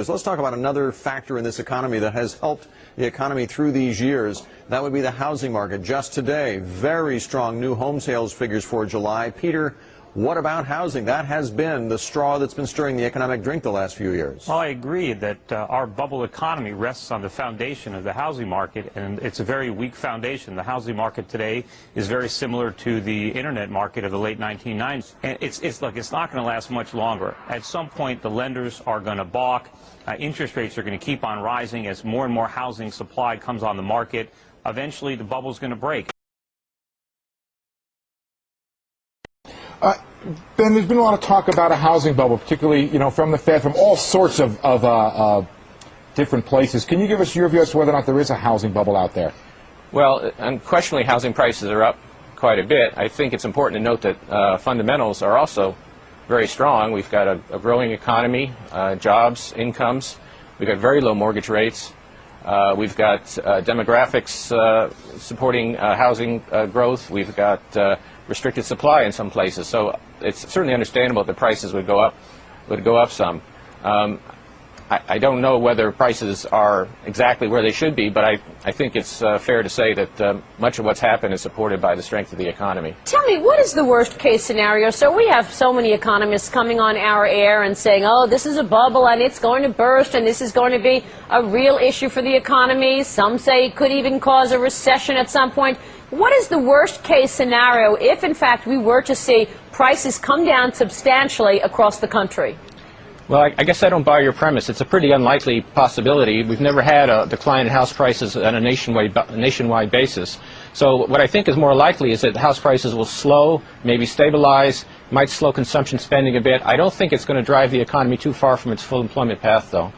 Let's talk about another factor in this economy that has helped the economy through these years. That would be the housing market. Just today, very strong new home sales figures for July. Peter, what about housing? That has been the straw that's been stirring the economic drink the last few years. Well, I agree that our bubble economy rests on the foundation of the housing market, and it's a very weak foundation. The housing market today is very similar to the internet market of the late 1990s. And look, it's not going to last much longer. At some point, the lenders are going to balk. Interest rates are going to keep on rising as more and more housing supply comes on the market. Eventually, the bubble's going to break. Ben, there's been a lot of talk about a housing bubble, particularly, from the Fed, from all sorts of different places. Can you give us your view as to whether or not there is a housing bubble out there? Well, unquestionably, housing prices are up quite a bit. I think it's important to note that fundamentals are also very strong. We've got a growing economy, jobs, incomes. We've got very low mortgage rates. We've got demographics supporting housing growth. We've got restricted supply in some places, so it's certainly understandable that prices would go up some. I don't know whether prices are exactly where they should be, but I think it's fair to say that much of what's happened is supported by the strength of the economy. Tell me, what is the worst case scenario? So we have so many economists coming on our air and saying, oh, this is a bubble and it's going to burst and this is going to be a real issue for the economy. Some say it could even cause a recession at some point. What is the worst case scenario if, in fact, we were to see prices come down substantially across the country? Well, I guess I don't buy your premise. It's a pretty unlikely possibility. We've never had a decline in house prices on a nationwide basis. So what I think is more likely is that house prices will slow, maybe stabilize, might slow consumption spending a bit. I don't think it's going to drive the economy too far from its full employment path, though.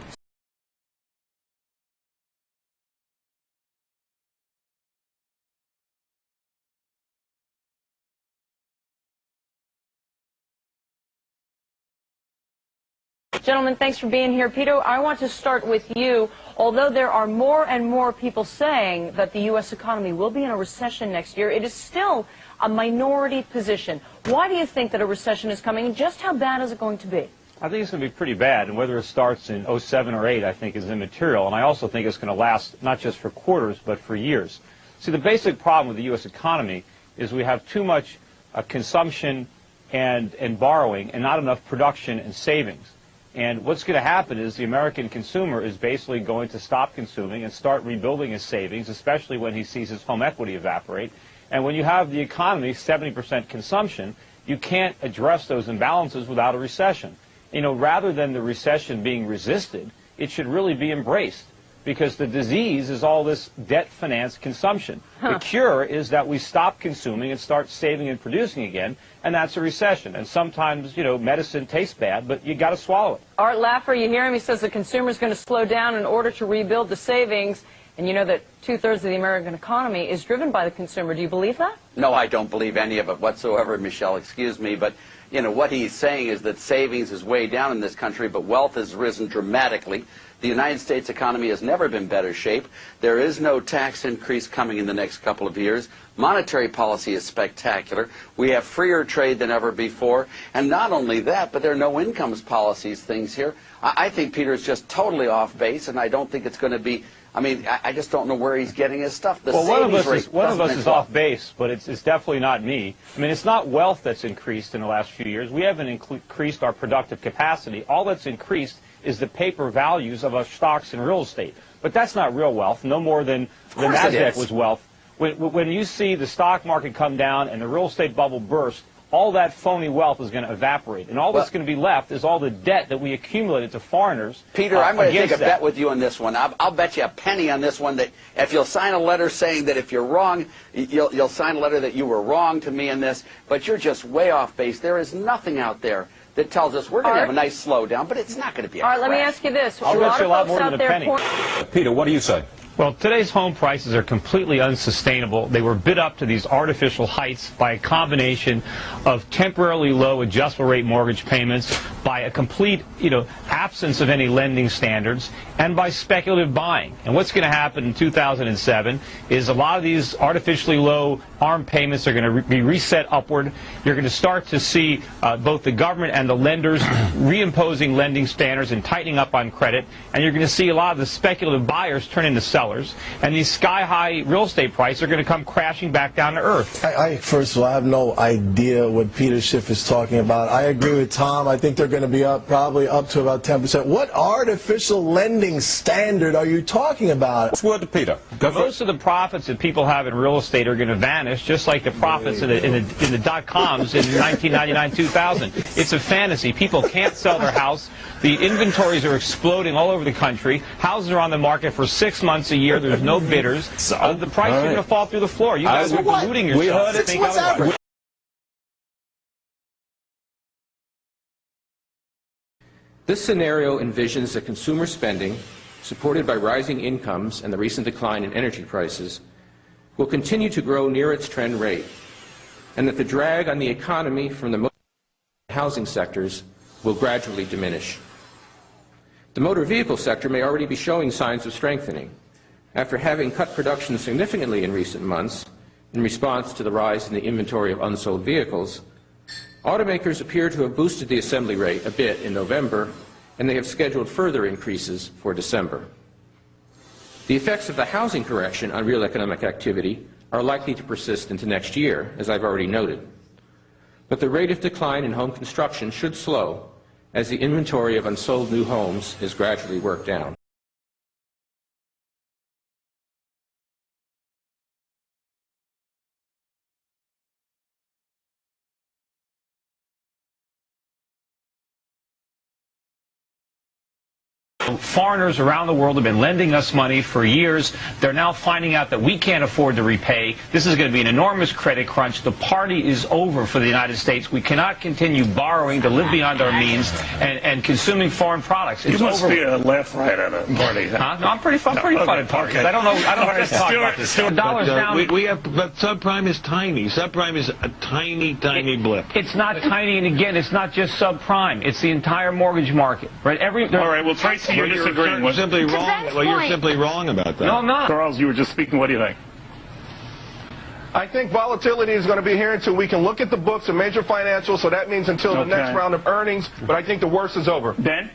Gentlemen, thanks for being here. Peter, I want to start with you. Although there are more and more people saying that the U.S. economy will be in a recession next year, it is still a minority position. Why do you think that a recession is coming, and just how bad is it going to be? I think it's going to be pretty bad, and whether it starts in 07 or 8, I think, is immaterial. And I also think it's going to last not just for quarters, but for years. See, the basic problem with the U.S. economy is we have too much consumption and borrowing and not enough production and savings. And what's going to happen is the American consumer is basically going to stop consuming and start rebuilding his savings, especially when he sees his home equity evaporate. And when you have the economy 70% consumption, you can't address those imbalances without a recession. Rather than the recession being resisted, it should really be embraced, because the disease is all this debt-financed consumption. The cure is that we stop consuming and start saving and producing again, and that's a recession. And sometimes, medicine tastes bad, but you got to swallow it. Art Laffer, you hear him? He says the consumer is going to slow down in order to rebuild the savings, and you know that 2/3 of the American economy is driven by the consumer. Do you believe that? No, I don't believe any of it whatsoever, Michelle. Excuse me, but what he's saying is that savings is way down in this country, but wealth has risen dramatically. The United States economy has never been better shape. There is no tax increase coming in the next couple of years. Monetary policy is spectacular. We have freer trade than ever before. And not only that, but there are no incomes policies things here. I think Peter's just totally off base, and I don't think it's going to be... I just don't know where he's getting his stuff. Well, one of us is off base, but it's definitely not me. It's not wealth that's increased in the last few years. We haven't increased our productive capacity. All that's increased is the paper values of our stocks and real estate. But that's not real wealth, no more than the NASDAQ was wealth. When you see the stock market come down and the real estate bubble burst, all that phony wealth is going to evaporate. And all that's going to be left is all the debt that we accumulated to foreigners. Peter, I'm going to take a bet with you on this one. I'll bet you a penny on this one that if you'll sign a letter saying that if you're wrong, you'll sign a letter that you were wrong to me in this, but you're just way off base. There is nothing out there that tells us we're going to have a nice slowdown, but it's not going to be a crash. All right, let me ask you this. I'll bet you a lot more than a penny. Peter, what do you say? Well, today's home prices are completely unsustainable. They were bid up to these artificial heights by a combination of temporarily low adjustable rate mortgage payments, by a complete, absence of any lending standards, and by speculative buying. And what's going to happen in 2007 is a lot of these artificially low ARM payments are going to be reset upward. You're going to start to see both the government and the lenders reimposing lending standards and tightening up on credit, and you're going to see a lot of the speculative buyers turn into sellers, and these sky-high real estate prices are going to come crashing back down to earth. First of all, I have no idea what Peter Schiff is talking about. I agree with Tom. I think they're going to be probably up to about 10%. What artificial lending standard are you talking about? What's word to Peter? Most of the profits that people have in real estate are going to vanish, just like the profits in the dot-coms in 1999, 2000. It's a fantasy. People can't sell their house. The inventories are exploding all over the country. Houses are on the market for 6 months a year. There's no bidders. The price is going to fall through the floor. You guys are deluding yourself. We heard it. Think otherwise. This scenario envisions that consumer spending, supported by rising incomes and the recent decline in energy prices, will continue to grow near its trend rate, and that the drag on the economy from the housing sectors will gradually diminish. The motor vehicle sector may already be showing signs of strengthening. After having cut production significantly in recent months in response to the rise in the inventory of unsold vehicles, automakers appear to have boosted the assembly rate a bit in November, and they have scheduled further increases for December. The effects of the housing correction on real economic activity are likely to persist into next year, as I've already noted. But the rate of decline in home construction should slow as the inventory of unsold new homes is gradually worked down. Foreigners around the world have been lending us money for years. They're now finding out that we can't afford to repay. This is going to be an enormous credit crunch. The party is over for the United States. We cannot continue borrowing to live beyond our means and consuming foreign products. It's you must over. Be a left right at a party. Huh? No, I'm pretty fun at parties. Okay. I don't know. Let's talk about this. Dollars down. But subprime is tiny. Subprime is a tiny blip. It's not tiny, and again, it's not just subprime. It's the entire mortgage market. Right? All right. Well, Tracy, you're disagreeing with. Simply wrong. Well, you're simply wrong about that. No, I'm not. Charles, you were just speaking. What do you think? I think volatility is going to be here until we can look at the books of major financials, so that means until the next round of earnings, but I think the worst is over. Ben?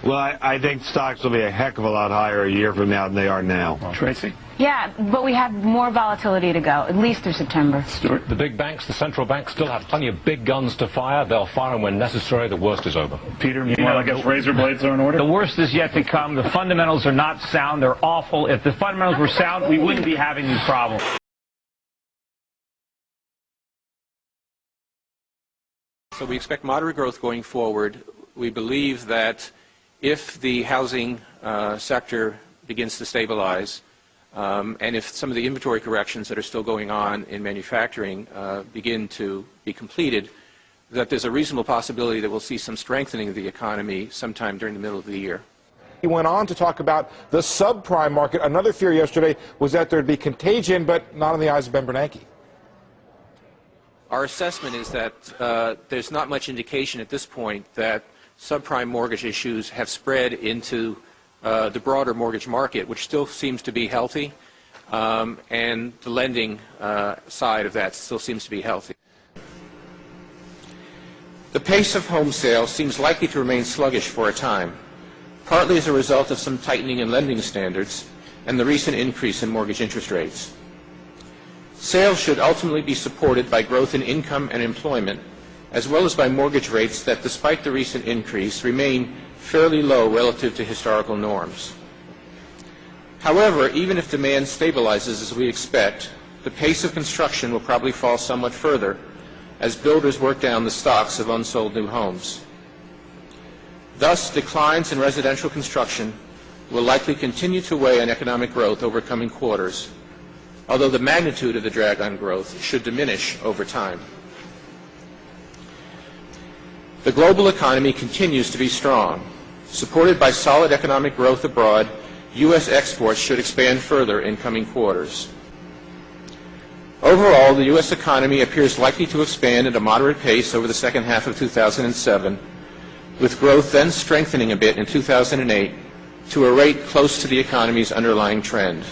Well, I think stocks will be a heck of a lot higher a year from now than they are now. Tracy? Yeah, but we have more volatility to go, at least through September. Stuart? The big banks, the central banks, still have plenty of big guns to fire. They'll fire them when necessary. The worst is over. Peter, I guess razor blades are in order? The worst is yet to come. The fundamentals are not sound. They're awful. If the fundamentals were sound, we wouldn't be having these problems. So we expect moderate growth going forward. We believe that if the housing sector begins to stabilize, and if some of the inventory corrections that are still going on in manufacturing begin to be completed, that there's a reasonable possibility that we'll see some strengthening of the economy sometime during the middle of the year. He went on to talk about the subprime market. Another fear yesterday was that there'd be contagion, but not in the eyes of Ben Bernanke. Our assessment is that there's not much indication at this point that subprime mortgage issues have spread into the broader mortgage market, which still seems to be healthy, and the lending side of that still seems to be healthy. The pace of home sales seems likely to remain sluggish for a time, partly as a result of some tightening in lending standards and the recent increase in mortgage interest rates. Sales should ultimately be supported by growth in income and employment, as well as by mortgage rates that, despite the recent increase, remain fairly low relative to historical norms. However, even if demand stabilizes as we expect, the pace of construction will probably fall somewhat further as builders work down the stocks of unsold new homes. Thus, declines in residential construction will likely continue to weigh on economic growth over coming quarters, although the magnitude of the drag on growth should diminish over time. The global economy continues to be strong, supported by solid economic growth abroad U.S. exports should expand further in coming quarters. Overall, the U.S. economy appears likely to expand at a moderate pace over the second half of 2007, with growth then strengthening a bit in 2008 to a rate close to the economy's underlying trend.